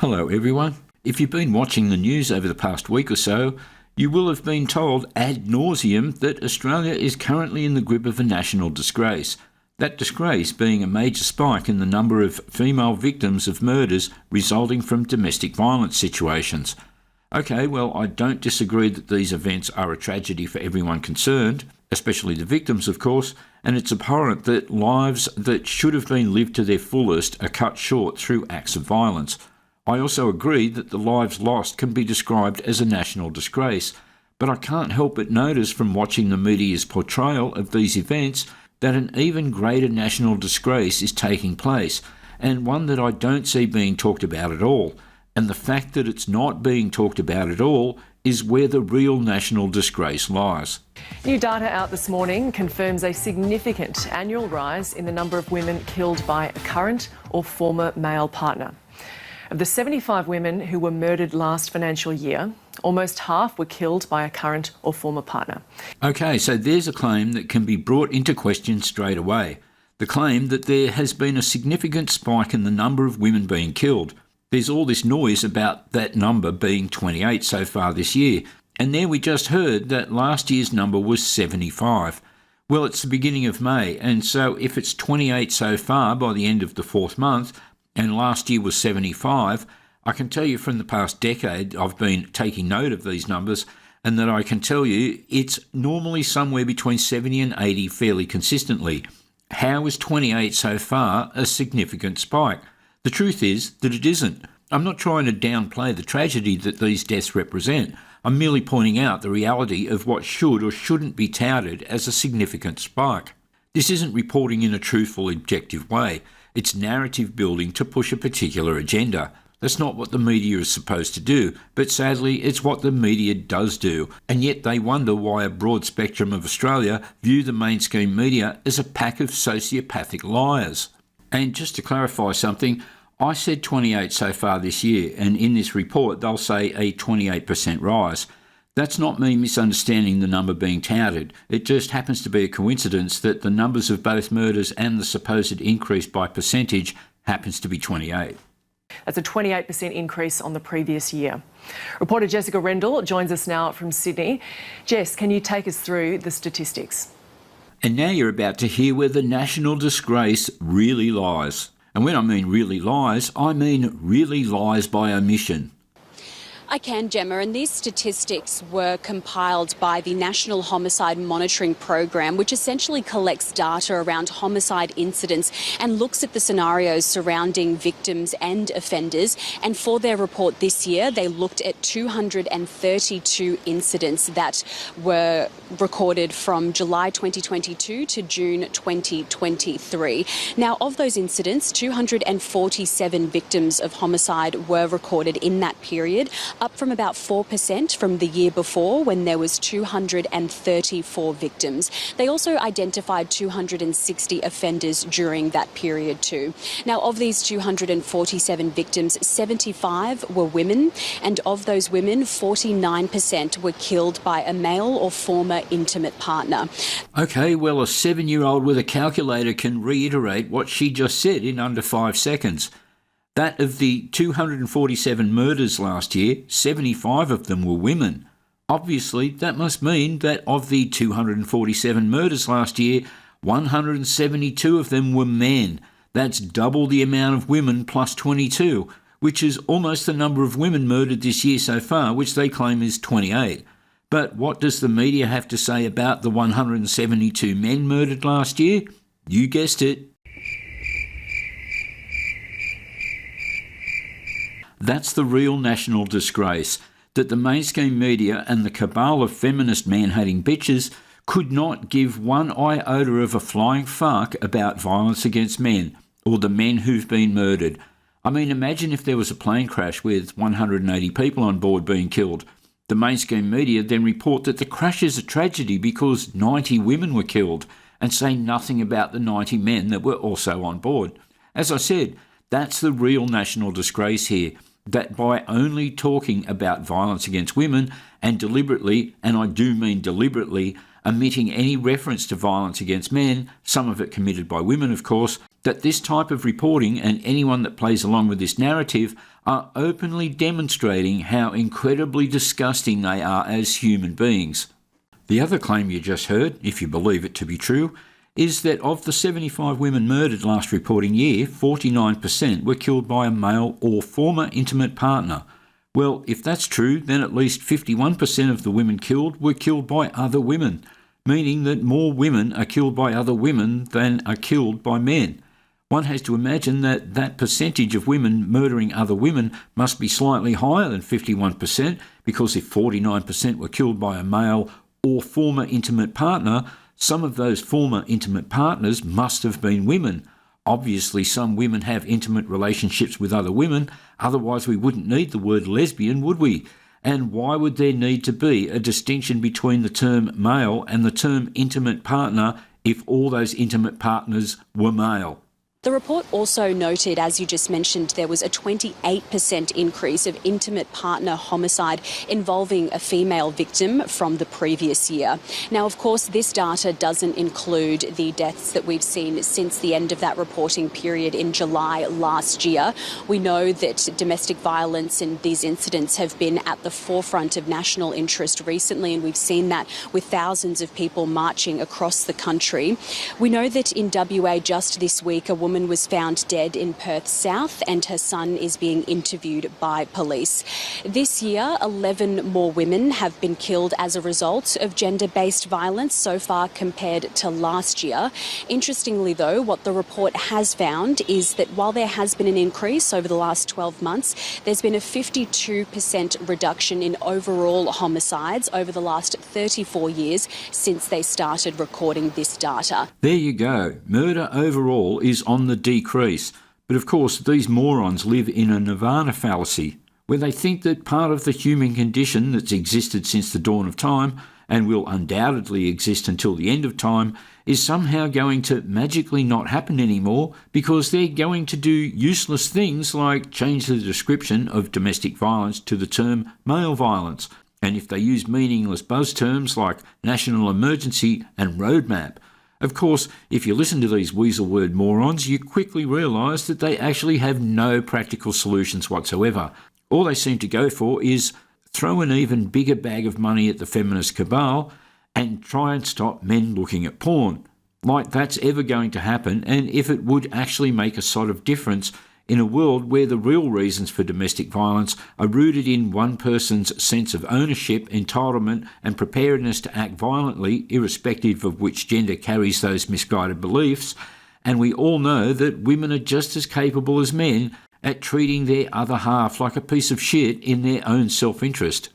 Hello everyone. If you've been watching the news over the past week or so, you will have been told ad nauseum that Australia is currently in the grip of a national disgrace. That disgrace being a major spike in the number of female victims of murders resulting from domestic violence situations. Okay, well, I don't disagree that these events are a tragedy for everyone concerned, especially the victims, of course, and it's abhorrent that lives that should have been lived to their fullest are cut short through acts of violence. I also agree that the lives lost can be described as a national disgrace, but I can't help but notice from watching the media's portrayal of these events that an even greater national disgrace is taking place, and one that I don't see being talked about at all. And the fact that it's not being talked about at all is where the real national disgrace lies. New data out this morning confirms a significant annual rise in the number of women killed by a current or former male partner. Of the 75 women who were murdered last financial year, almost half were killed by a current or former partner. Okay, so there's a claim that can be brought into question straight away. The claim that there has been a significant spike in the number of women being killed. There's all this noise about that number being 28 so far this year, and there we just heard that last year's number was 75. Well, it's the beginning of May, and so if it's 28 so far by the end of the fourth month, and last year was 75, I can tell you from the past decade I've been taking note of these numbers, and that I can tell you it's normally somewhere between 70 and 80 fairly consistently. How is 28 so far a significant spike? The truth is that it isn't. I'm not trying to downplay the tragedy that these deaths represent. I'm merely pointing out the reality of what should or shouldn't be touted as a significant spike. This isn't reporting in a truthful, objective way. It's narrative building to push a particular agenda. That's not what the media is supposed to do, but sadly it's what the media does do, and yet they wonder why a broad spectrum of Australia view the mainstream media as a pack of sociopathic liars. And just to clarify something, I said 28 so far this year, and in this report they'll say a 28% rise. That's not me misunderstanding the number being touted. It just happens to be a coincidence that the numbers of both murders and the supposed increase by percentage happens to be 28. That's a 28% increase on the previous year. Reporter Jessica Rendell joins us now from Sydney. Jess, can you take us through the statistics? And now you're about to hear where the national disgrace really lies. And when I mean really lies, I mean really lies by omission. I can, Gemma, and these statistics were compiled by the National Homicide Monitoring Program, which essentially collects data around homicide incidents and looks at the scenarios surrounding victims and offenders. And for their report this year, they looked at 232 incidents that were recorded from July 2022 to June 2023. Now, of those incidents, 247 victims of homicide were recorded in that period, up from about 4% from the year before when there was 234 victims. They also identified 260 offenders during that period too. Now, of these 247 victims, 75 were women, and of those women, 49% were killed by a male or former intimate partner. Okay, well, a 7-year-old with a calculator can reiterate what she just said in under 5 seconds. That of the 247 murders last year, 75 of them were women. Obviously, that must mean that of the 247 murders last year, 172 of them were men. That's double the amount of women plus 22, which is almost the number of women murdered this year so far, which they claim is 28. But what does the media have to say about the 172 men murdered last year? You guessed it. That's the real national disgrace, that the mainstream media and the cabal of feminist man-hating bitches could not give one iota of a flying fuck about violence against men, or the men who've been murdered. I mean, imagine if there was a plane crash with 180 people on board being killed. The mainstream media then report that the crash is a tragedy because 90 women were killed, and say nothing about the 90 men that were also on board. As I said, that's the real national disgrace here. That by only talking about violence against women and deliberately, and I do mean deliberately, omitting any reference to violence against men, some of it committed by women of course, that this type of reporting and anyone that plays along with this narrative are openly demonstrating how incredibly disgusting they are as human beings. The other claim you just heard, if you believe it to be true, is that of the 75 women murdered last reporting year, 49% were killed by a male or former intimate partner. Well, if that's true, then at least 51% of the women killed were killed by other women, meaning that more women are killed by other women than are killed by men. One has to imagine that that percentage of women murdering other women must be slightly higher than 51%, because if 49% were killed by a male or former intimate partner, some of those former intimate partners must have been women. Obviously, some women have intimate relationships with other women, otherwise we wouldn't need the word lesbian, would we? And why would there need to be a distinction between the term male and the term intimate partner if all those intimate partners were male? The report also noted, as you just mentioned, there was a 28% increase of intimate partner homicide involving a female victim from the previous year. Now, of course, this data doesn't include the deaths that we've seen since the end of that reporting period in July last year. We know that domestic violence and these incidents have been at the forefront of national interest recently, and we've seen that with thousands of people marching across the country. We know that in WA just this week, a woman was found dead in Perth South and her son is being interviewed by police. This year, 11 more women have been killed as a result of gender-based violence so far compared to last year. Interestingly, though, what the report has found is that while there has been an increase over the last 12 months, there's been a 52% reduction in overall homicides over the last 34 years since they started recording this data. There you go. Murder overall is on the decrease. But of course, these morons live in a nirvana fallacy, where they think that part of the human condition that's existed since the dawn of time, and will undoubtedly exist until the end of time, is somehow going to magically not happen anymore because they're going to do useless things like change the description of domestic violence to the term male violence. And if they use meaningless buzz terms like national emergency and roadmap. Of course, if you listen to these weasel word morons, you quickly realise that they actually have no practical solutions whatsoever. All they seem to go for is throw an even bigger bag of money at the feminist cabal and try and stop men looking at porn. Like that's ever going to happen, and if it would actually make a sort of difference in a world where the real reasons for domestic violence are rooted in one person's sense of ownership, entitlement and preparedness to act violently, irrespective of which gender carries those misguided beliefs, and we all know that women are just as capable as men at treating their other half like a piece of shit in their own self-interest.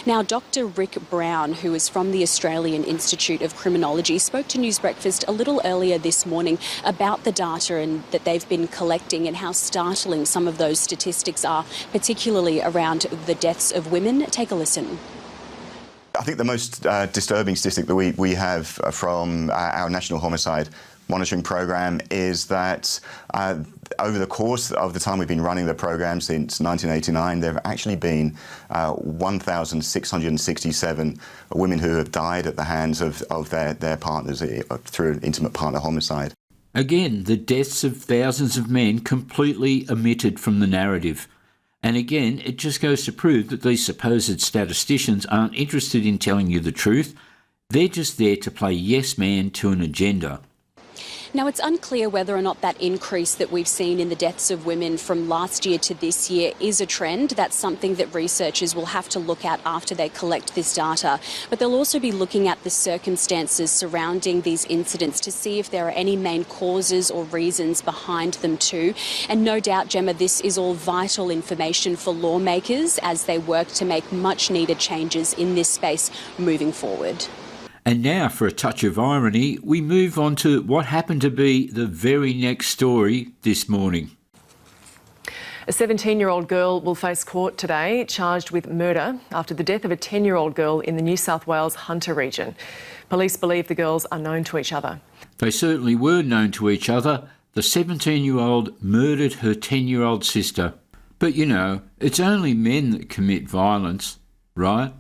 Now, Dr. Rick Brown, who is from the Australian Institute of Criminology, spoke to News Breakfast a little earlier this morning about the data and that they've been collecting and how startling some of those statistics are, particularly around the deaths of women. Take a listen. I think the most disturbing statistic that we have from our National Homicide Monitoring Program is that over the course of the time we've been running the program since 1989, there have actually been 1,667 women who have died at the hands of their partners through an intimate partner homicide. Again, the deaths of thousands of men completely omitted from the narrative. And again, it just goes to prove that these supposed statisticians aren't interested in telling you the truth. They're just there to play yes man to an agenda. Now, it's unclear whether or not that increase that we've seen in the deaths of women from last year to this year is a trend. That's something that researchers will have to look at after they collect this data. But they'll also be looking at the circumstances surrounding these incidents to see if there are any main causes or reasons behind them too. And no doubt, Gemma, this is all vital information for lawmakers as they work to make much needed changes in this space moving forward. And now, for a touch of irony, we move on to what happened to be the very next story this morning. A 17-year-old girl will face court today, charged with murder after the death of a 10-year-old girl in the New South Wales Hunter region. Police believe the girls are known to each other. They certainly were known to each other. The 17-year-old murdered her 10-year-old sister. But you know, it's only men that commit violence, right?